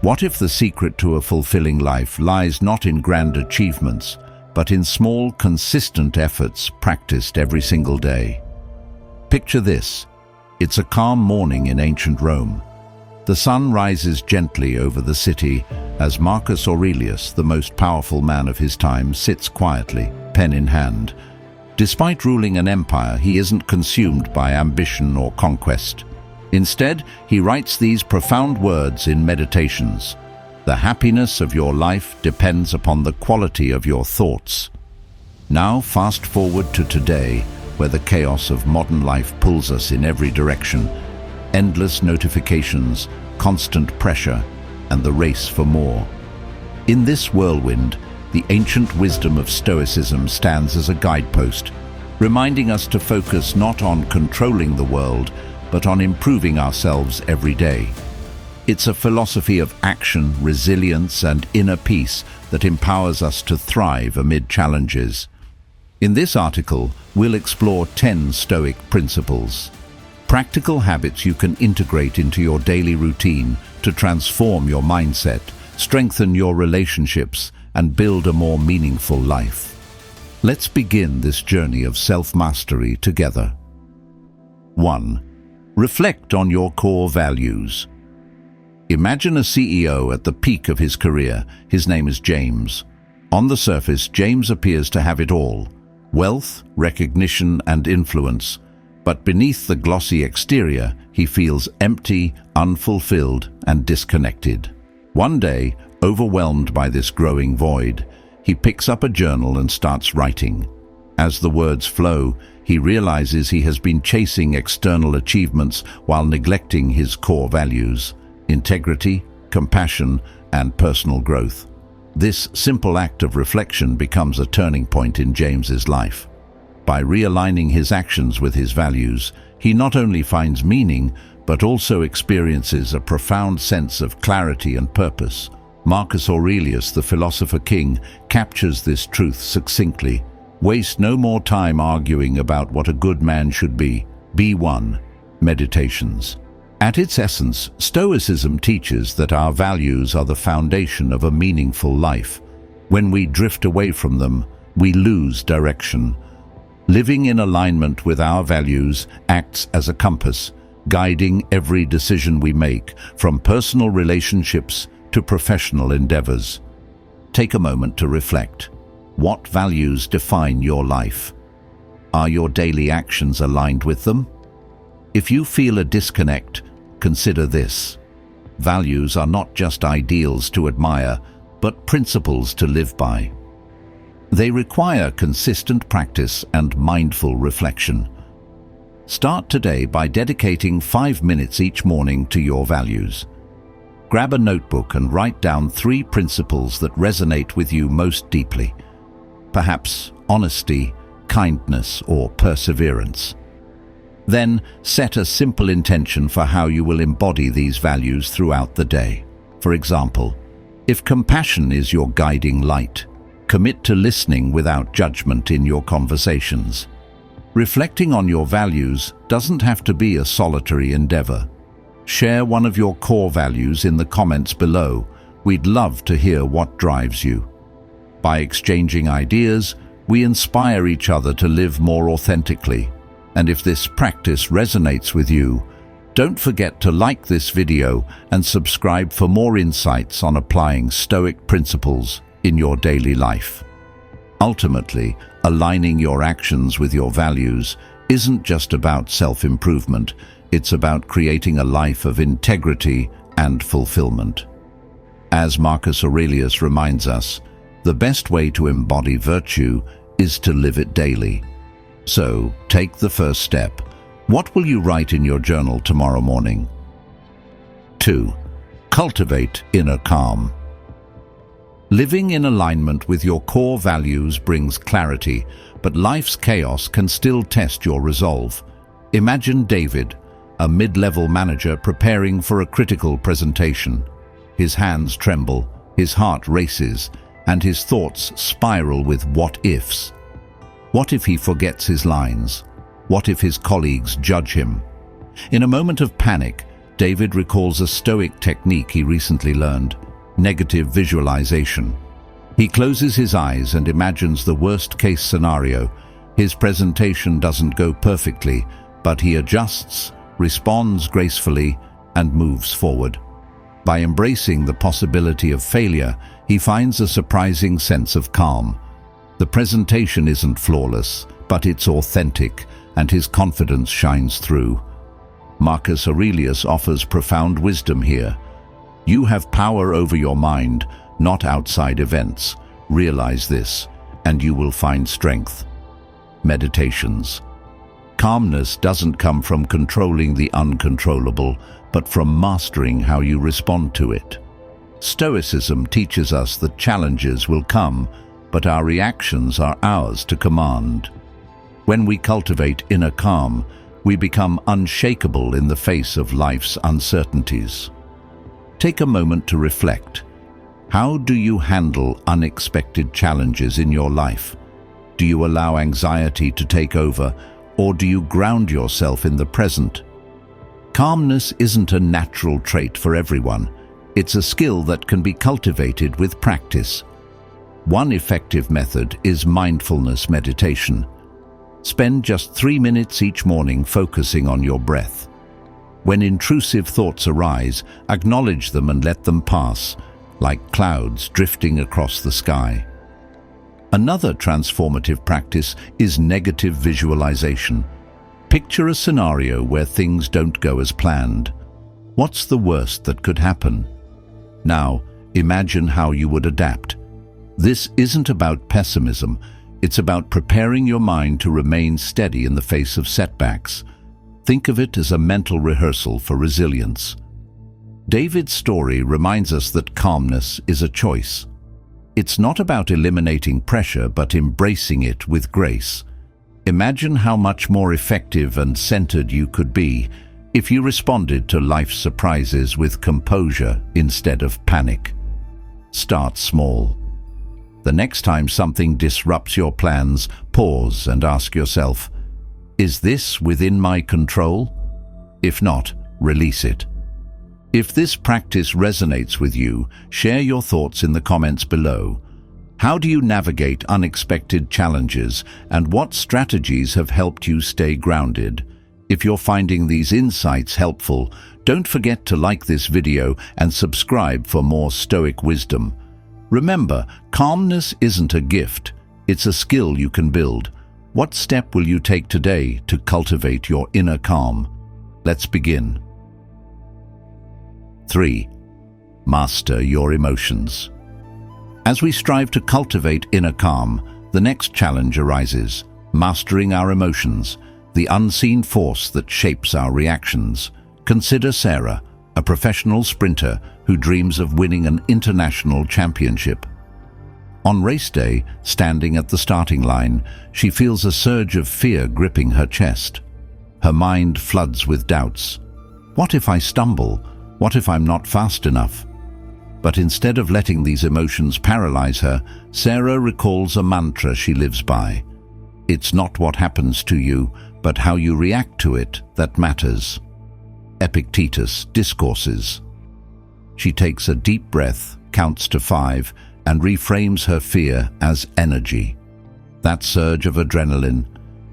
What if the secret to a fulfilling life lies not in grand achievements, but in small, consistent efforts practiced every single day? Picture this. It's a calm morning in ancient Rome. The sun rises gently over the city as Marcus Aurelius, the most powerful man of his time, sits quietly, pen in hand. Despite ruling an empire, he isn't consumed by ambition or conquest. Instead, he writes these profound words in Meditations. The happiness of your life depends upon the quality of your thoughts. Now fast forward to today, where the chaos of modern life pulls us in every direction. Endless notifications, constant pressure, and the race for more. In this whirlwind, the ancient wisdom of Stoicism stands as a guidepost, reminding us to focus not on controlling the world, but on improving ourselves every day. It's a philosophy of action, resilience, and inner peace that empowers us to thrive amid challenges. In this article, we'll explore 10 Stoic principles, practical habits you can integrate into your daily routine to transform your mindset, strengthen your relationships, and build a more meaningful life. Let's begin this journey of self-mastery together. 1. Reflect on your core values. Imagine a CEO at the peak of his career. His name is James. On the surface, James appears to have it all: wealth, recognition, and influence. But beneath the glossy exterior, he feels empty, unfulfilled, and disconnected. One day, overwhelmed by this growing void, he picks up a journal and starts writing. As the words flow, he realizes he has been chasing external achievements while neglecting his core values: integrity, compassion, and personal growth. This simple act of reflection becomes a turning point in James's life. By realigning his actions with his values, he not only finds meaning, but also experiences a profound sense of clarity and purpose. Marcus Aurelius, the philosopher king, captures this truth succinctly. Waste no more time arguing about what a good man should be. Be one. Meditations. At its essence, Stoicism teaches that our values are the foundation of a meaningful life. When we drift away from them, we lose direction. Living in alignment with our values acts as a compass, guiding every decision we make, from personal relationships to professional endeavors. Take a moment to reflect. What values define your life? Are your daily actions aligned with them? If you feel a disconnect, consider this. Values are not just ideals to admire, but principles to live by. They require consistent practice and mindful reflection. Start today by dedicating 5 minutes each morning to your values. Grab a notebook and write down 3 principles that resonate with you most deeply. Perhaps honesty, kindness, or perseverance. Then set a simple intention for how you will embody these values throughout the day. For example, if compassion is your guiding light, commit to listening without judgment in your conversations. Reflecting on your values doesn't have to be a solitary endeavor. Share one of your core values in the comments below. We'd love to hear what drives you. By exchanging ideas, we inspire each other to live more authentically. And if this practice resonates with you, don't forget to like this video and subscribe for more insights on applying Stoic principles in your daily life. Ultimately, aligning your actions with your values isn't just about self-improvement, it's about creating a life of integrity and fulfillment. As Marcus Aurelius reminds us, the best way to embody virtue is to live it daily. So, take the first step. What will you write in your journal tomorrow morning? 2. Cultivate inner calm. Living in alignment with your core values brings clarity, but life's chaos can still test your resolve. Imagine David, a mid-level manager preparing for a critical presentation. His hands tremble, his heart races, and his thoughts spiral with what-ifs. What if he forgets his lines? What if his colleagues judge him? In a moment of panic, David recalls a Stoic technique he recently learned: negative visualization. He closes his eyes and imagines the worst-case scenario. His presentation doesn't go perfectly, but he adjusts, responds gracefully, and moves forward. By embracing the possibility of failure, he finds a surprising sense of calm. The presentation isn't flawless, but it's authentic, and his confidence shines through. Marcus Aurelius offers profound wisdom here. You have power over your mind, not outside events. Realize this, and you will find strength. Meditations. Calmness doesn't come from controlling the uncontrollable, but from mastering how you respond to it. Stoicism teaches us that challenges will come, but our reactions are ours to command. When we cultivate inner calm, we become unshakable in the face of life's uncertainties. Take a moment to reflect. How do you handle unexpected challenges in your life? Do you allow anxiety to take over, or do you ground yourself in the present? Calmness isn't a natural trait for everyone. It's a skill that can be cultivated with practice. One effective method is mindfulness meditation. Spend just 3 minutes each morning focusing on your breath. When intrusive thoughts arise, acknowledge them and let them pass, like clouds drifting across the sky. Another transformative practice is negative visualization. Picture a scenario where things don't go as planned. What's the worst that could happen? Now, imagine how you would adapt. This isn't about pessimism. It's about preparing your mind to remain steady in the face of setbacks. Think of it as a mental rehearsal for resilience. David's story reminds us that calmness is a choice. It's not about eliminating pressure, but embracing it with grace. Imagine how much more effective and centered you could be if you responded to life's surprises with composure instead of panic. Start small. The next time something disrupts your plans, pause and ask yourself, is this within my control? If not, release it. If this practice resonates with you, share your thoughts in the comments below. How do you navigate unexpected challenges, and what strategies have helped you stay grounded? If you're finding these insights helpful, don't forget to like this video and subscribe for more Stoic wisdom. Remember, calmness isn't a gift, it's a skill you can build. What step will you take today to cultivate your inner calm? Let's begin. 3. Master your emotions. As we strive to cultivate inner calm, the next challenge arises: mastering our emotions, the unseen force that shapes our reactions. Consider Sarah, a professional sprinter who dreams of winning an international championship. On race day, standing at the starting line, she feels a surge of fear gripping her chest. Her mind floods with doubts. What if I stumble? What if I'm not fast enough? But instead of letting these emotions paralyze her, Sarah recalls a mantra she lives by. It's not what happens to you, but how you react to it that matters. Epictetus, Discourses. She takes a deep breath, counts to 5, and reframes her fear as energy. That surge of adrenaline,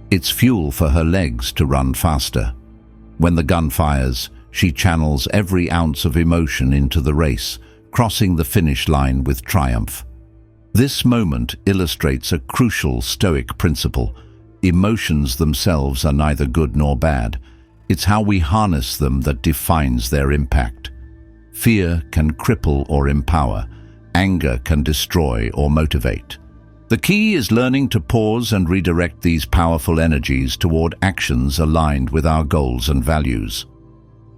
it's fuel for her legs to run faster. When the gun fires, she channels every ounce of emotion into the race, crossing the finish line with triumph. This moment illustrates a crucial Stoic principle. Emotions themselves are neither good nor bad. It's how we harness them that defines their impact. Fear can cripple or empower. Anger can destroy or motivate. The key is learning to pause and redirect these powerful energies toward actions aligned with our goals and values.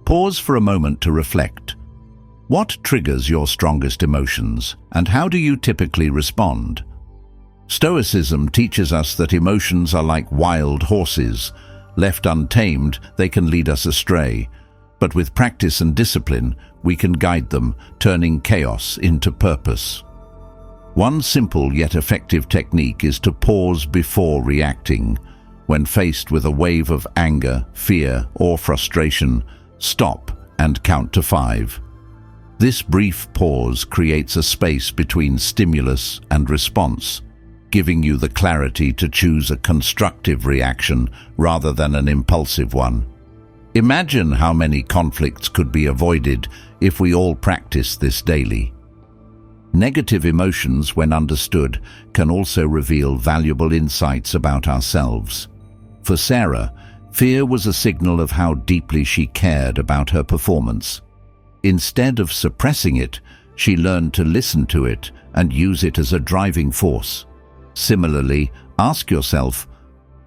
Pause for a moment to reflect. What triggers your strongest emotions, and how do you typically respond? Stoicism teaches us that emotions are like wild horses. Left untamed, they can lead us astray. But with practice and discipline, we can guide them, turning chaos into purpose. One simple yet effective technique is to pause before reacting. When faced with a wave of anger, fear, or frustration, stop and count to 5. This brief pause creates a space between stimulus and response, giving you the clarity to choose a constructive reaction rather than an impulsive one. Imagine how many conflicts could be avoided if we all practice this daily. Negative emotions, when understood, can also reveal valuable insights about ourselves. For Sarah, fear was a signal of how deeply she cared about her performance. Instead of suppressing it, she learned to listen to it and use it as a driving force. Similarly, ask yourself,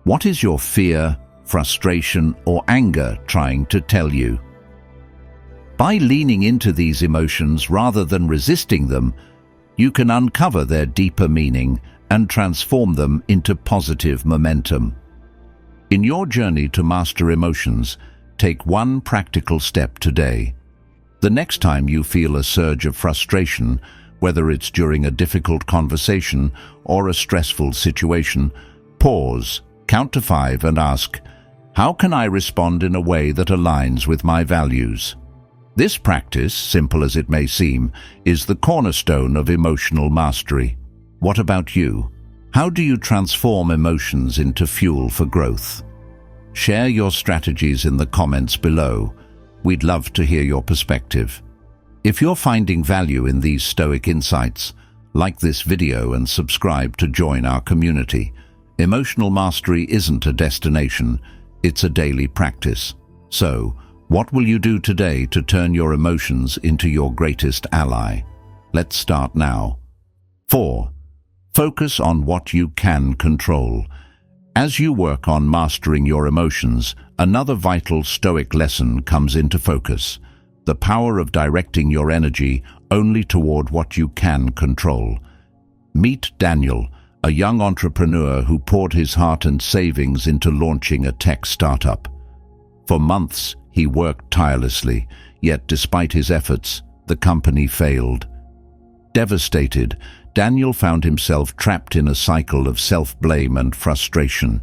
what is your fear, frustration, or anger trying to tell you? By leaning into these emotions rather than resisting them, you can uncover their deeper meaning and transform them into positive momentum. In your journey to master emotions, take one practical step today. The next time you feel a surge of frustration, whether it's during a difficult conversation or a stressful situation, pause, count to 5 and ask, how can I respond in a way that aligns with my values? This practice, simple as it may seem, is the cornerstone of emotional mastery. What about you? How do you transform emotions into fuel for growth? Share your strategies in the comments below. We'd love to hear your perspective. If you're finding value in these Stoic insights, like this video and subscribe to join our community. Emotional mastery isn't a destination, it's a daily practice. So, what will you do today to turn your emotions into your greatest ally? Let's start now. 4. Focus on what you can control. As you work on mastering your emotions, another vital Stoic lesson comes into focus: the power of directing your energy only toward what you can control. Meet Daniel, a young entrepreneur who poured his heart and savings into launching a tech startup. For months, he worked tirelessly, yet despite his efforts, the company failed. Devastated, Daniel found himself trapped in a cycle of self-blame and frustration.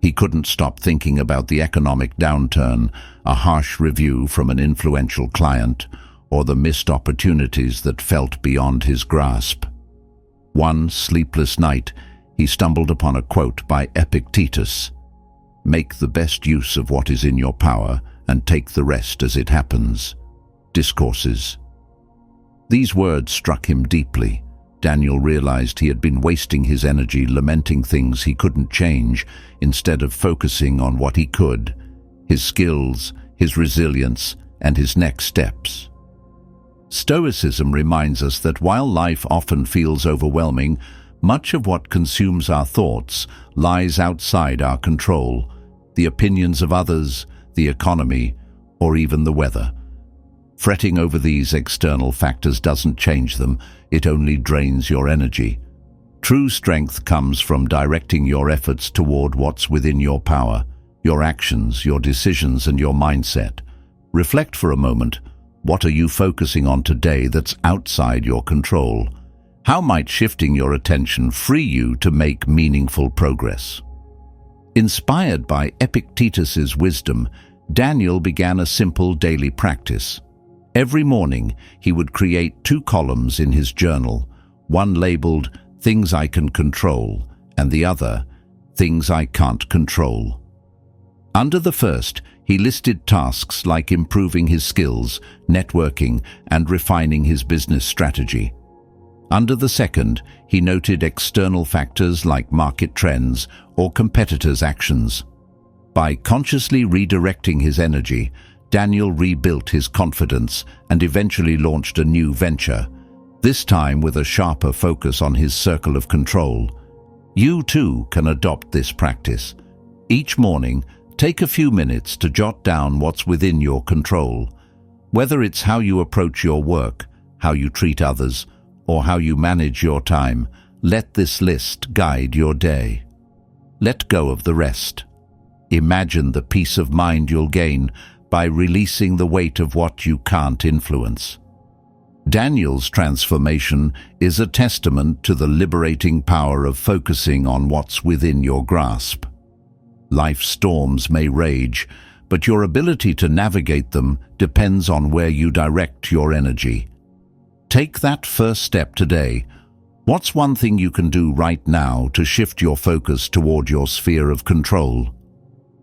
He couldn't stop thinking about the economic downturn, a harsh review from an influential client, or the missed opportunities that felt beyond his grasp. One sleepless night, he stumbled upon a quote by Epictetus: "Make the best use of what is in your power, and take the rest as it happens." Discourses. These words struck him deeply. Daniel realized he had been wasting his energy lamenting things he couldn't change instead of focusing on what he could: his skills, his resilience, and his next steps. Stoicism reminds us that while life often feels overwhelming, much of what consumes our thoughts lies outside our control: the opinions of others, the economy, or even the weather. Fretting over these external factors doesn't change them, it only drains your energy. True strength comes from directing your efforts toward what's within your power, your actions, your decisions, and your mindset. Reflect for a moment. What are you focusing on today that's outside your control? How might shifting your attention free you to make meaningful progress? Inspired by Epictetus's wisdom, Daniel began a simple daily practice. Every morning, he would create 2 columns in his journal, one labeled "Things I Can Control" and the other "Things I Can't Control." Under the first, he listed tasks like improving his skills, networking, and refining his business strategy. Under the second, he noted external factors like market trends or competitors' actions. By consciously redirecting his energy, Daniel rebuilt his confidence and eventually launched a new venture, this time with a sharper focus on his circle of control. You too can adopt this practice. Each morning, take a few minutes to jot down what's within your control. Whether it's how you approach your work, how you treat others, or how you manage your time, let this list guide your day. Let go of the rest. Imagine the peace of mind you'll gain by releasing the weight of what you can't influence. Daniel's transformation is a testament to the liberating power of focusing on what's within your grasp. Life's storms may rage, but your ability to navigate them depends on where you direct your energy. Take that first step today. What's one thing you can do right now to shift your focus toward your sphere of control?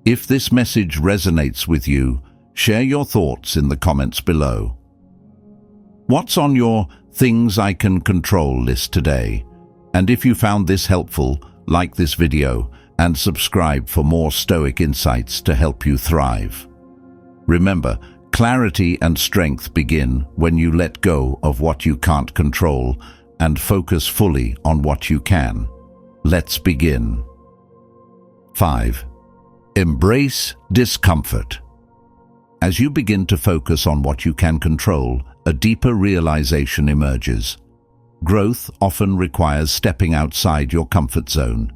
If this message resonates with you, share your thoughts in the comments below. What's on your Things I Can Control list today? And if you found this helpful, like this video and subscribe for more Stoic insights to help you thrive. Remember, clarity and strength begin when you let go of what you can't control and focus fully on what you can. Let's begin. 5. Embrace discomfort. As you begin to focus on what you can control, a deeper realization emerges. Growth often requires stepping outside your comfort zone.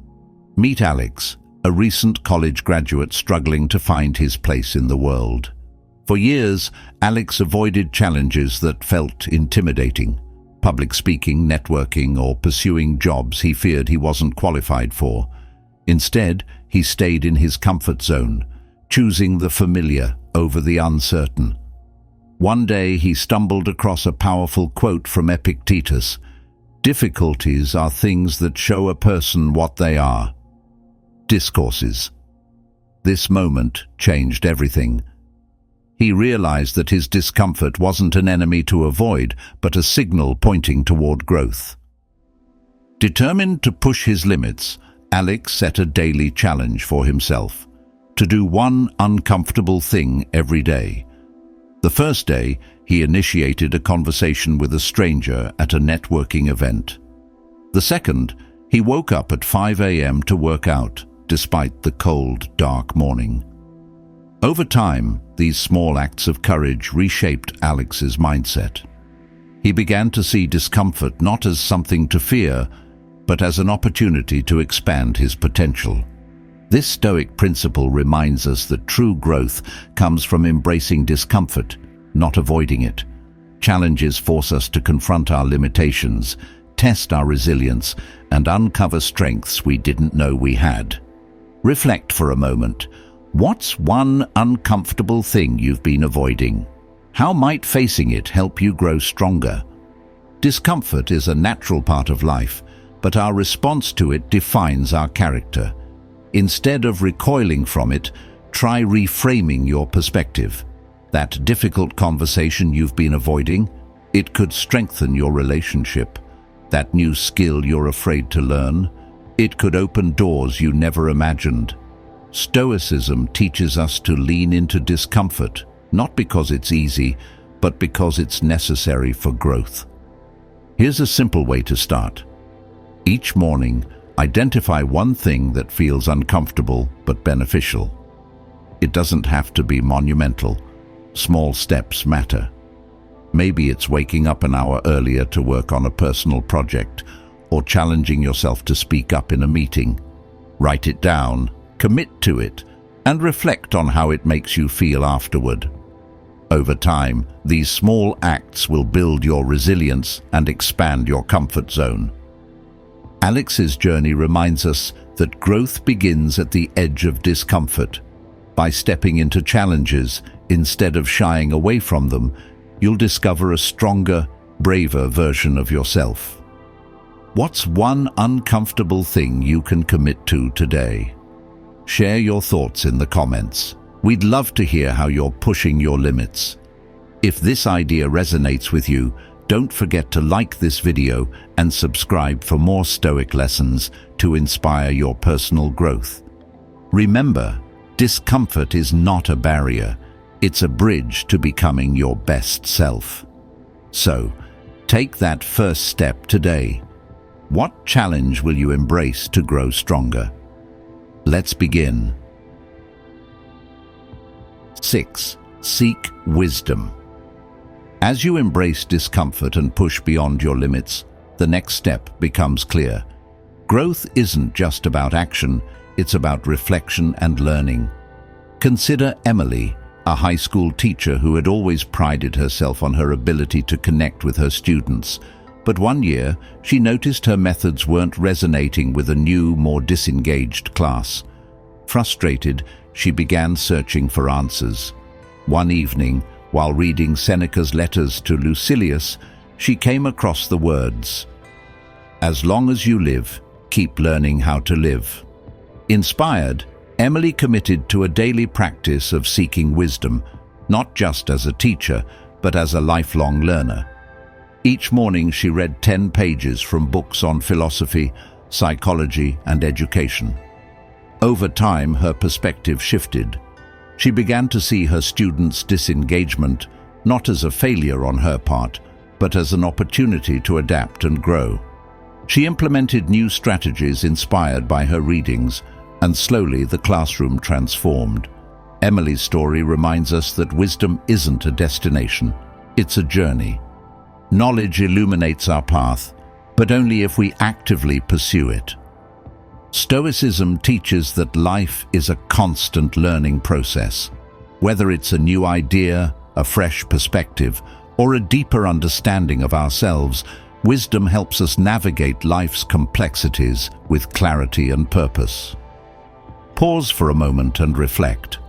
Meet Alex, a recent college graduate struggling to find his place in the world. For years, Alex avoided challenges that felt intimidating. Public speaking, networking, or pursuing jobs he feared he wasn't qualified for. Instead, he stayed in his comfort zone, choosing the familiar over the uncertain. One day he stumbled across a powerful quote from Epictetus: "Difficulties are things that show a person what they are." Discourses. This moment changed everything. He realized that his discomfort wasn't an enemy to avoid, but a signal pointing toward growth. Determined to push his limits, Alex set a daily challenge for himself: to do one uncomfortable thing every day. The first day, he initiated a conversation with a stranger at a networking event. The second, he woke up at 5 a.m. to work out, despite the cold, dark morning. Over time, these small acts of courage reshaped Alex's mindset. He began to see discomfort not as something to fear, but as an opportunity to expand his potential. This Stoic principle reminds us that true growth comes from embracing discomfort, not avoiding it. Challenges force us to confront our limitations, test our resilience, and uncover strengths we didn't know we had. Reflect for a moment. What's one uncomfortable thing you've been avoiding? How might facing it help you grow stronger? Discomfort is a natural part of life, but our response to it defines our character. Instead of recoiling from it, try reframing your perspective. That difficult conversation you've been avoiding, it could strengthen your relationship. That new skill you're afraid to learn, it could open doors you never imagined. Stoicism teaches us to lean into discomfort, not because it's easy, but because it's necessary for growth. Here's a simple way to start. Each morning, identify one thing that feels uncomfortable but beneficial. It doesn't have to be monumental. Small steps matter. Maybe it's waking up an hour earlier to work on a personal project, or challenging yourself to speak up in a meeting. Write it down, commit to it, and reflect on how it makes you feel afterward. Over time, these small acts will build your resilience and expand your comfort zone. Alex's journey reminds us that growth begins at the edge of discomfort. By stepping into challenges instead of shying away from them, you'll discover a stronger, braver version of yourself. What's one uncomfortable thing you can commit to today? Share your thoughts in the comments. We'd love to hear how you're pushing your limits. If this idea resonates with you, don't forget to like this video and subscribe for more Stoic lessons to inspire your personal growth. Remember, discomfort is not a barrier. It's a bridge to becoming your best self. So, take that first step today. What challenge will you embrace to grow stronger? Let's begin. 6. Seek wisdom. As you embrace discomfort and push beyond your limits, the next step becomes clear. Growth isn't just about action, it's about reflection and learning. Consider Emily, a high school teacher who had always prided herself on her ability to connect with her students. But one year, she noticed her methods weren't resonating with a new, more disengaged class. Frustrated, she began searching for answers. One evening, while reading Seneca's letters to Lucilius, she came across the words, "As long as you live, keep learning how to live." Inspired, Emily committed to a daily practice of seeking wisdom, not just as a teacher, but as a lifelong learner. Each morning she read 10 pages from books on philosophy, psychology, and education. Over time, her perspective shifted. She began to see her students' disengagement not as a failure on her part, but as an opportunity to adapt and grow. She implemented new strategies inspired by her readings, and slowly the classroom transformed. Emily's story reminds us that wisdom isn't a destination, it's a journey. Knowledge illuminates our path, but only if we actively pursue it. Stoicism teaches that life is a constant learning process. Whether it's a new idea, a fresh perspective, or a deeper understanding of ourselves, wisdom helps us navigate life's complexities with clarity and purpose. Pause for a moment and reflect.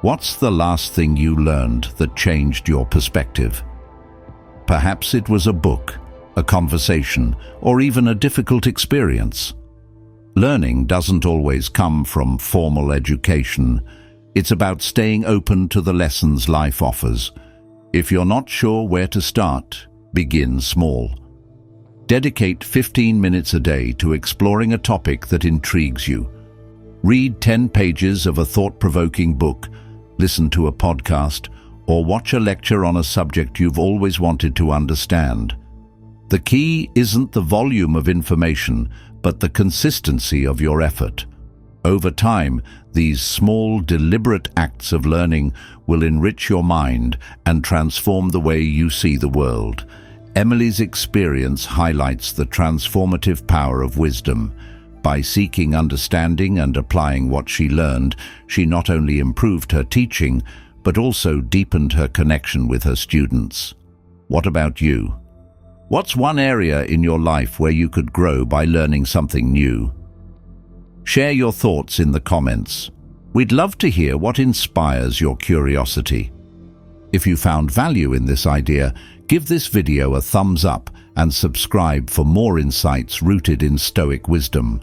What's the last thing you learned that changed your perspective? Perhaps it was a book, a conversation, or even a difficult experience. Learning doesn't always come from formal education. It's about staying open to the lessons life offers. If you're not sure where to start, begin small. Dedicate 15 minutes a day to exploring a topic that intrigues you. Read 10 pages of a thought-provoking book, listen to a podcast, or watch a lecture on a subject you've always wanted to understand. The key isn't the volume of information, but the consistency of your effort. Over time, these small, deliberate acts of learning will enrich your mind and transform the way you see the world. Emily's experience highlights the transformative power of wisdom. By seeking understanding and applying what she learned, she not only improved her teaching, but also deepened her connection with her students. What about you? What's one area in your life where you could grow by learning something new? Share your thoughts in the comments. We'd love to hear what inspires your curiosity. If you found value in this idea, give this video a thumbs up and subscribe for more insights rooted in Stoic wisdom.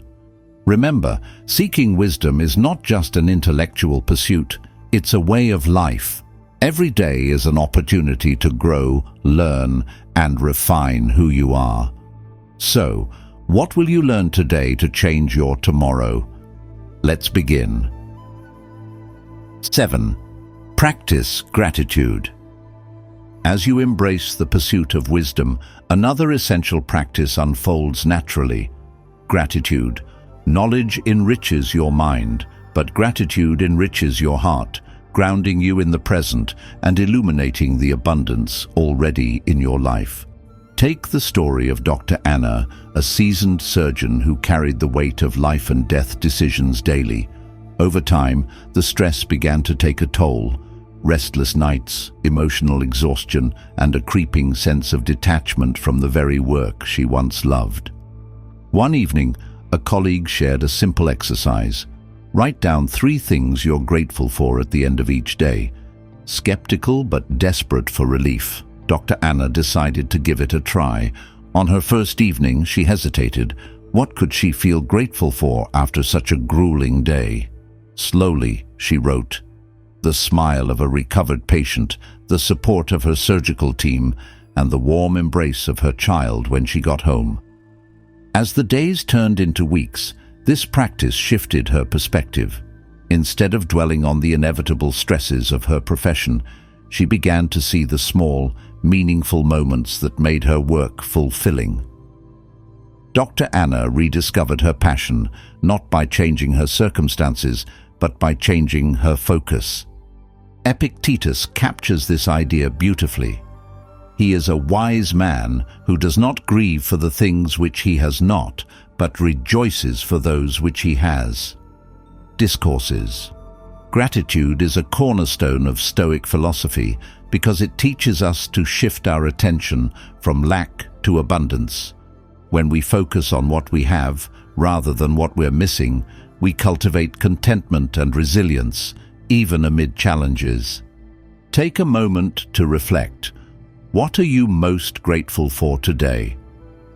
Remember, seeking wisdom is not just an intellectual pursuit, it's a way of life. Every day is an opportunity to grow, learn, and refine who you are. So, what will you learn today to change your tomorrow? Let's begin. 7. Practice gratitude. As you embrace the pursuit of wisdom, another essential practice unfolds naturally. Gratitude. Knowledge enriches your mind, but gratitude enriches your heart, grounding you in the present and illuminating the abundance already in your life. Take the story of Dr. Anna, a seasoned surgeon who carried the weight of life and death decisions daily. Over time, the stress began to take a toll. Restless nights, emotional exhaustion, and a creeping sense of detachment from the very work she once loved. One evening, a colleague shared a simple exercise. Write down 3 things you're grateful for at the end of each day. Skeptical but desperate for relief, Dr. Anna decided to give it a try. On her first evening, she hesitated. What could she feel grateful for after such a grueling day? Slowly, she wrote, the smile of a recovered patient, the support of her surgical team, and the warm embrace of her child when she got home. As the days turned into weeks, this practice shifted her perspective. Instead of dwelling on the inevitable stresses of her profession, she began to see the small, meaningful moments that made her work fulfilling. Dr. Anna rediscovered her passion, not by changing her circumstances, but by changing her focus. Epictetus captures this idea beautifully. He is a wise man who does not grieve for the things which he has not, but rejoices for those which he has. Discourses. Gratitude is a cornerstone of Stoic philosophy because it teaches us to shift our attention from lack to abundance. When we focus on what we have rather than what we're missing, we cultivate contentment and resilience, even amid challenges. Take a moment to reflect. What are you most grateful for today?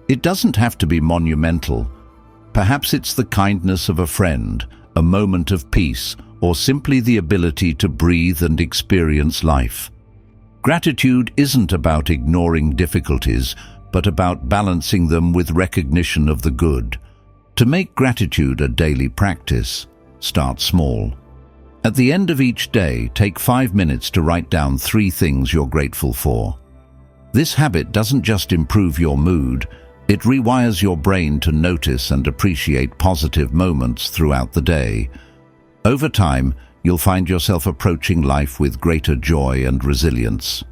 It doesn't have to be monumental. Perhaps it's the kindness of a friend, a moment of peace, or simply the ability to breathe and experience life. Gratitude isn't about ignoring difficulties, but about balancing them with recognition of the good. To make gratitude a daily practice, start small. At the end of each day, take 5 minutes to write down 3 things you're grateful for. This habit doesn't just improve your mood, it rewires your brain to notice and appreciate positive moments throughout the day. Over time, you'll find yourself approaching life with greater joy and resilience.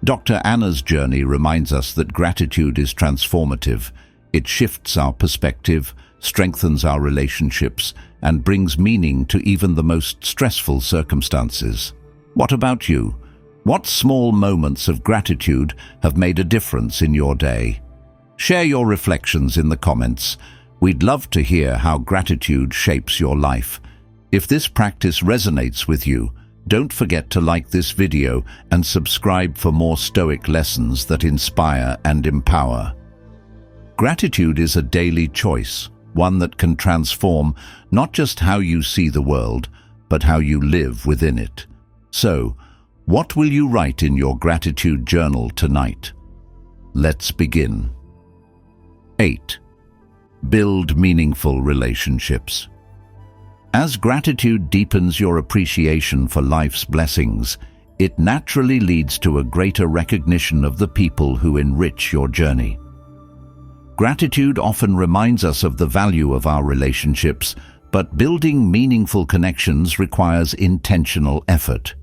Dr. Anna's journey reminds us that gratitude is transformative. It shifts our perspective, strengthens our relationships, and brings meaning to even the most stressful circumstances. What about you? What small moments of gratitude have made a difference in your day? Share your reflections in the comments. We'd love to hear how gratitude shapes your life. If this practice resonates with you, don't forget to like this video and subscribe for more Stoic lessons that inspire and empower. Gratitude is a daily choice, one that can transform not just how you see the world, but how you live within it. So, what will you write in your gratitude journal tonight? Let's begin. 8. Build meaningful relationships. As gratitude deepens your appreciation for life's blessings, it naturally leads to a greater recognition of the people who enrich your journey. Gratitude often reminds us of the value of our relationships, but building meaningful connections requires intentional effort.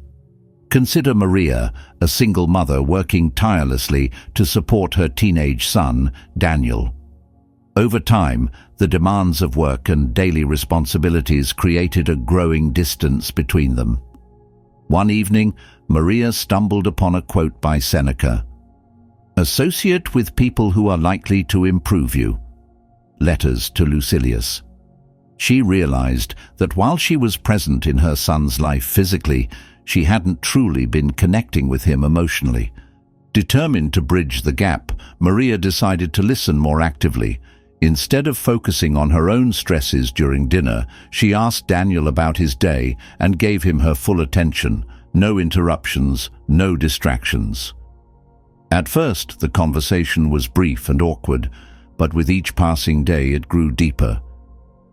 Consider Maria, a single mother working tirelessly to support her teenage son, Daniel. Over time, the demands of work and daily responsibilities created a growing distance between them. One evening, Maria stumbled upon a quote by Seneca: "Associate with people who are likely to improve you." Letters to Lucilius. She realized that while she was present in her son's life physically, she hadn't truly been connecting with him emotionally. Determined to bridge the gap, Maria decided to listen more actively. Instead of focusing on her own stresses during dinner, she asked Daniel about his day and gave him her full attention. No interruptions, no distractions. At first, the conversation was brief and awkward, but with each passing day it grew deeper.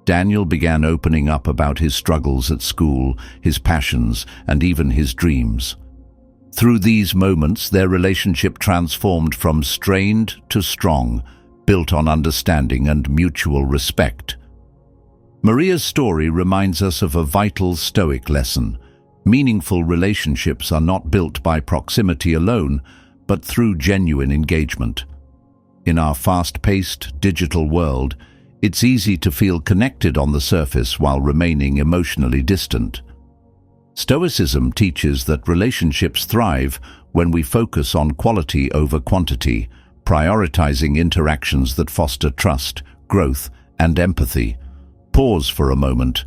Daniel began opening up about his struggles at school, his passions, and even his dreams. Through these moments, their relationship transformed from strained to strong, built on understanding and mutual respect. Maria's story reminds us of a vital Stoic lesson. Meaningful relationships are not built by proximity alone, but through genuine engagement. In our fast-paced digital world, it's easy to feel connected on the surface while remaining emotionally distant. Stoicism teaches that relationships thrive when we focus on quality over quantity, prioritizing interactions that foster trust, growth, and empathy. Pause for a moment.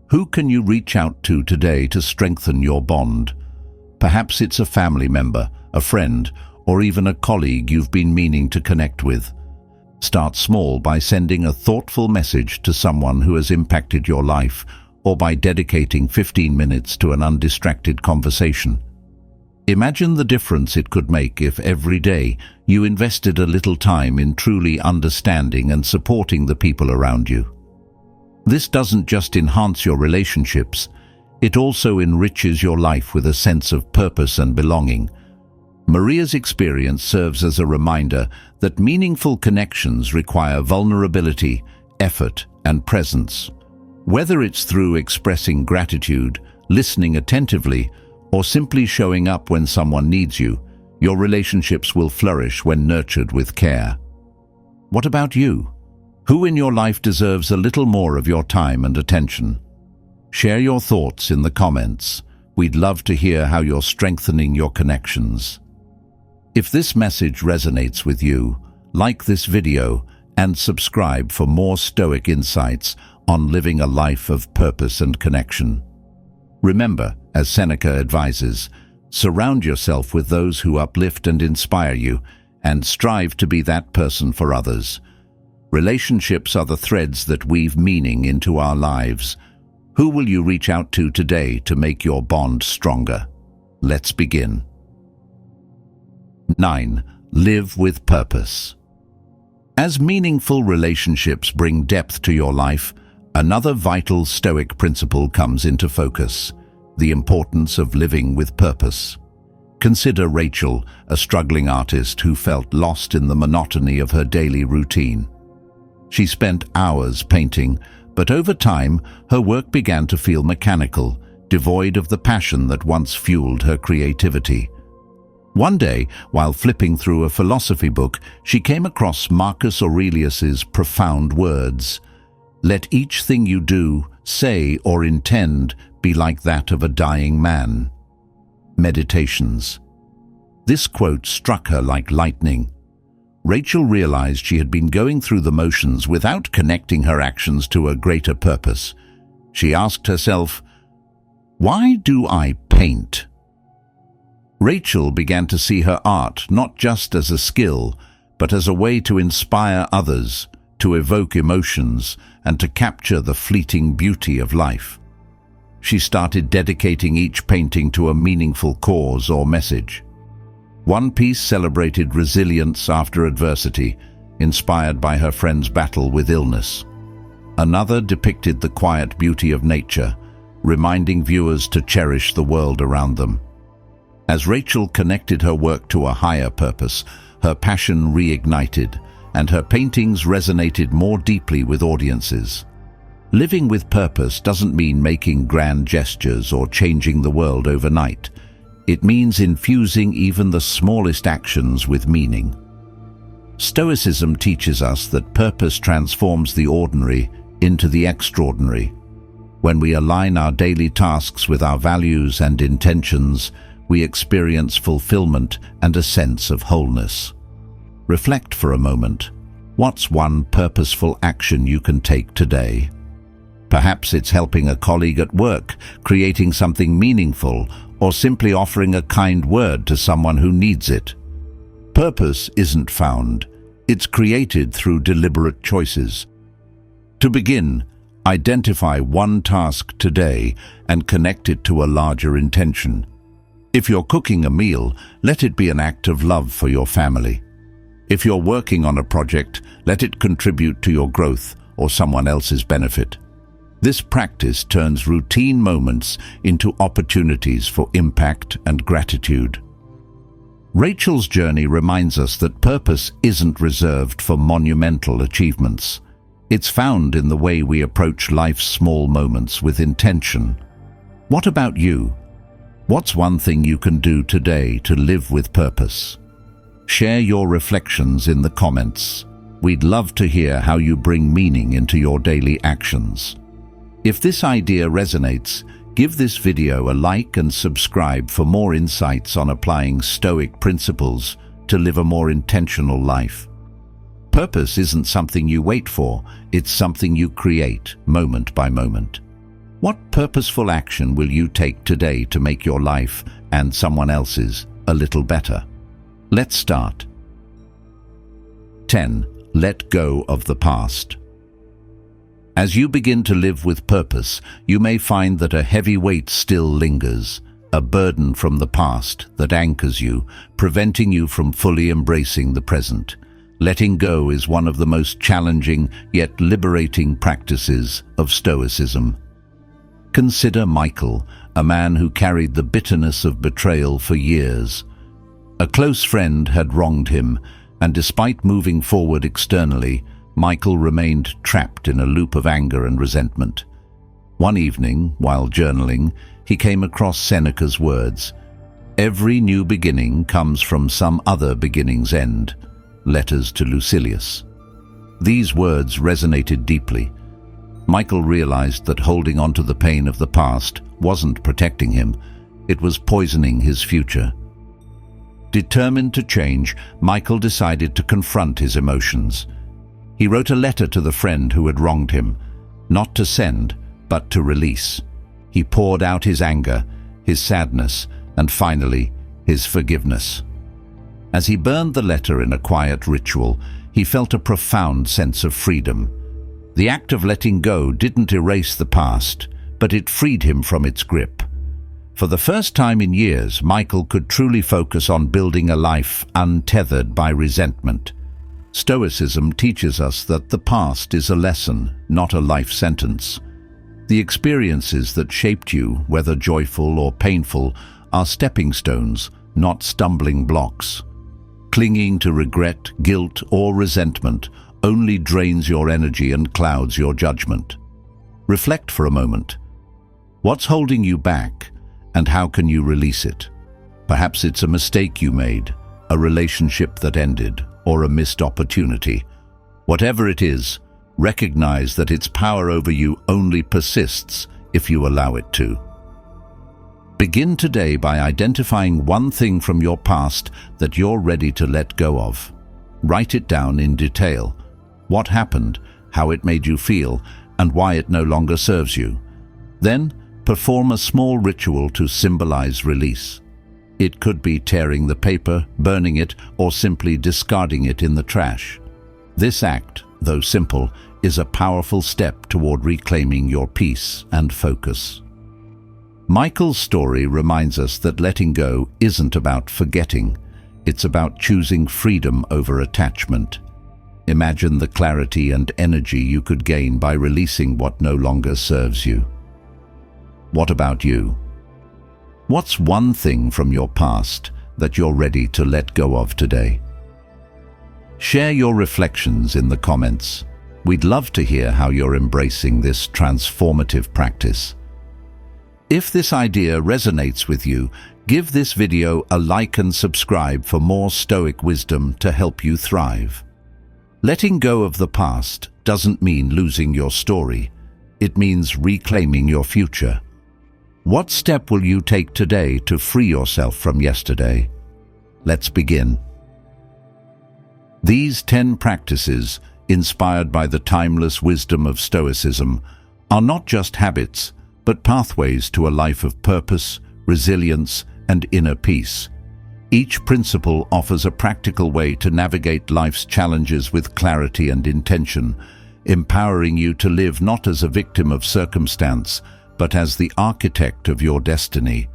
Who can you reach out to today to strengthen your bond? Perhaps it's a family member, a friend, or even a colleague you've been meaning to connect with. Start small by sending a thoughtful message to someone who has impacted your life, or by dedicating 15 minutes to an undistracted conversation. Imagine the difference it could make if every day you invested a little time in truly understanding and supporting the people around you. This doesn't just enhance your relationships, it also enriches your life with a sense of purpose and belonging. Maria's experience serves as a reminder that meaningful connections require vulnerability, effort, and presence. Whether it's through expressing gratitude, listening attentively, or simply showing up when someone needs you, your relationships will flourish when nurtured with care. What about you? Who in your life deserves a little more of your time and attention? Share your thoughts in the comments. We'd love to hear how you're strengthening your connections. If this message resonates with you, like this video and subscribe for more Stoic insights on living a life of purpose and connection. Remember, as Seneca advises, surround yourself with those who uplift and inspire you, and strive to be that person for others. Relationships are the threads that weave meaning into our lives. Who will you reach out to today to make your bond stronger? Let's begin. 9. Live with purpose. As meaningful relationships bring depth to your life, another vital Stoic principle comes into focus: the importance of living with purpose. Consider Rachel, a struggling artist who felt lost in the monotony of her daily routine. She spent hours painting, but over time, her work began to feel mechanical, devoid of the passion that once fueled her creativity. One day, while flipping through a philosophy book, she came across Marcus Aurelius's profound words: "Let each thing you do, say, or intend be like that of a dying man." Meditations. This quote struck her like lightning. Rachel realized she had been going through the motions without connecting her actions to a greater purpose. She asked herself, "Why do I paint?" Rachel began to see her art not just as a skill, but as a way to inspire others, to evoke emotions, and to capture the fleeting beauty of life. She started dedicating each painting to a meaningful cause or message. One piece celebrated resilience after adversity, inspired by her friend's battle with illness. Another depicted the quiet beauty of nature, reminding viewers to cherish the world around them. As Rachel connected her work to a higher purpose, her passion reignited, and her paintings resonated more deeply with audiences. Living with purpose doesn't mean making grand gestures or changing the world overnight. It means infusing even the smallest actions with meaning. Stoicism teaches us that purpose transforms the ordinary into the extraordinary. When we align our daily tasks with our values and intentions, we experience fulfillment and a sense of wholeness. Reflect for a moment. What's one purposeful action you can take today? Perhaps it's helping a colleague at work, creating something meaningful, or simply offering a kind word to someone who needs it. Purpose isn't found. It's created through deliberate choices. To begin, identify one task today and connect it to a larger intention. If you're cooking a meal, let it be an act of love for your family. If you're working on a project, let it contribute to your growth or someone else's benefit. This practice turns routine moments into opportunities for impact and gratitude. Rachel's journey reminds us that purpose isn't reserved for monumental achievements. It's found in the way we approach life's small moments with intention. What about you? What's one thing you can do today to live with purpose? Share your reflections in the comments. We'd love to hear how you bring meaning into your daily actions. If this idea resonates, give this video a like and subscribe for more insights on applying Stoic principles to live a more intentional life. Purpose isn't something you wait for, it's something you create, moment by moment. What purposeful action will you take today to make your life and someone else's a little better? Let's start. 10. Let go of the past. As you begin to live with purpose, you may find that a heavy weight still lingers, a burden from the past that anchors you, preventing you from fully embracing the present. Letting go is one of the most challenging yet liberating practices of Stoicism. Consider Michael, a man who carried the bitterness of betrayal for years. A close friend had wronged him, and despite moving forward externally, Michael remained trapped in a loop of anger and resentment. One evening, while journaling, he came across Seneca's words, "Every new beginning comes from some other beginning's end." Letters to Lucilius. These words resonated deeply. Michael realized that holding on to the pain of the past wasn't protecting him, it was poisoning his future. Determined to change, Michael decided to confront his emotions. He wrote a letter to the friend who had wronged him. not to send, but to release. He poured out his anger, his sadness, and finally, his forgiveness. As he burned the letter in a quiet ritual, he felt a profound sense of freedom. The act of letting go didn't erase the past, but it freed him from its grip. For the first time in years, Michael could truly focus on building a life untethered by resentment. Stoicism teaches us that the past is a lesson, not a life sentence. The experiences that shaped you, whether joyful or painful, are stepping stones, not stumbling blocks. Clinging to regret, guilt, or resentment only drains your energy and clouds your judgment. Reflect for a moment. What's holding you back, and how can you release it? Perhaps it's a mistake you made, a relationship that ended, or a missed opportunity. Whatever it is, recognize that its power over you only persists if you allow it to. Begin today by identifying one thing from your past that you're ready to let go of. Write it down in detail. What happened, how it made you feel, and why it no longer serves you. Then, perform a small ritual to symbolize release. It could be tearing the paper, burning it, or simply discarding it in the trash. This act, though simple, is a powerful step toward reclaiming your peace and focus. Michael's story reminds us that letting go isn't about forgetting. It's about choosing freedom over attachment. Imagine the clarity and energy you could gain by releasing what no longer serves you. What about you? What's one thing from your past that you're ready to let go of today? Share your reflections in the comments. We'd love to hear how you're embracing this transformative practice. If this idea resonates with you, give this video a like and subscribe for more Stoic wisdom to help you thrive. Letting go of the past doesn't mean losing your story. It means reclaiming your future. What step will you take today to free yourself from yesterday? Let's begin. These 10 practices, inspired by the timeless wisdom of Stoicism, are not just habits, but pathways to a life of purpose, resilience, and inner peace. Each principle offers a practical way to navigate life's challenges with clarity and intention, empowering you to live not as a victim of circumstance, but as the architect of your destiny.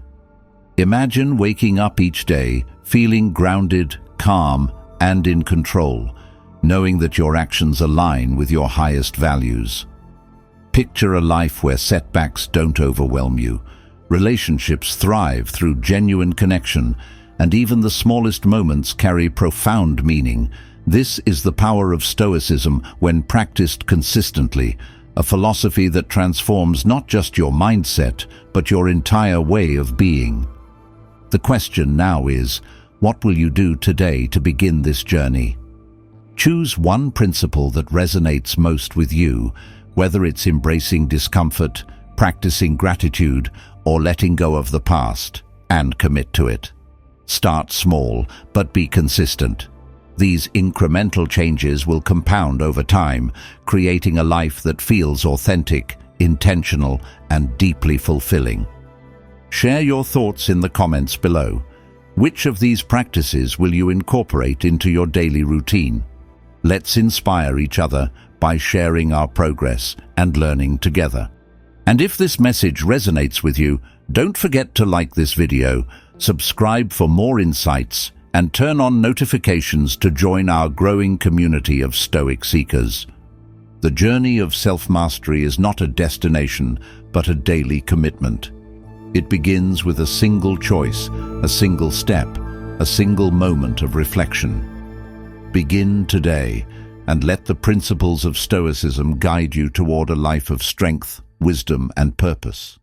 Imagine waking up each day feeling grounded, calm, and in control, knowing that your actions align with your highest values. Picture a life where setbacks don't overwhelm you, relationships thrive through genuine connection, and even the smallest moments carry profound meaning. This is the power of Stoicism when practiced consistently, a philosophy that transforms not just your mindset, but your entire way of being. The question now is, what will you do today to begin this journey? Choose one principle that resonates most with you, whether it's embracing discomfort, practicing gratitude, or letting go of the past, and commit to it. Start small, but be consistent. These incremental changes will compound over time, creating a life that feels authentic, intentional, and deeply fulfilling. Share your thoughts in the comments below. Which of these practices will you incorporate into your daily routine? Let's inspire each other by sharing our progress and learning together. And if this message resonates with you, don't forget to like this video, subscribe for more insights, and turn on notifications to join our growing community of Stoic seekers. The journey of self-mastery is not a destination, but a daily commitment. It begins with a single choice, a single step, a single moment of reflection. Begin today, and let the principles of Stoicism guide you toward a life of strength, wisdom, and purpose.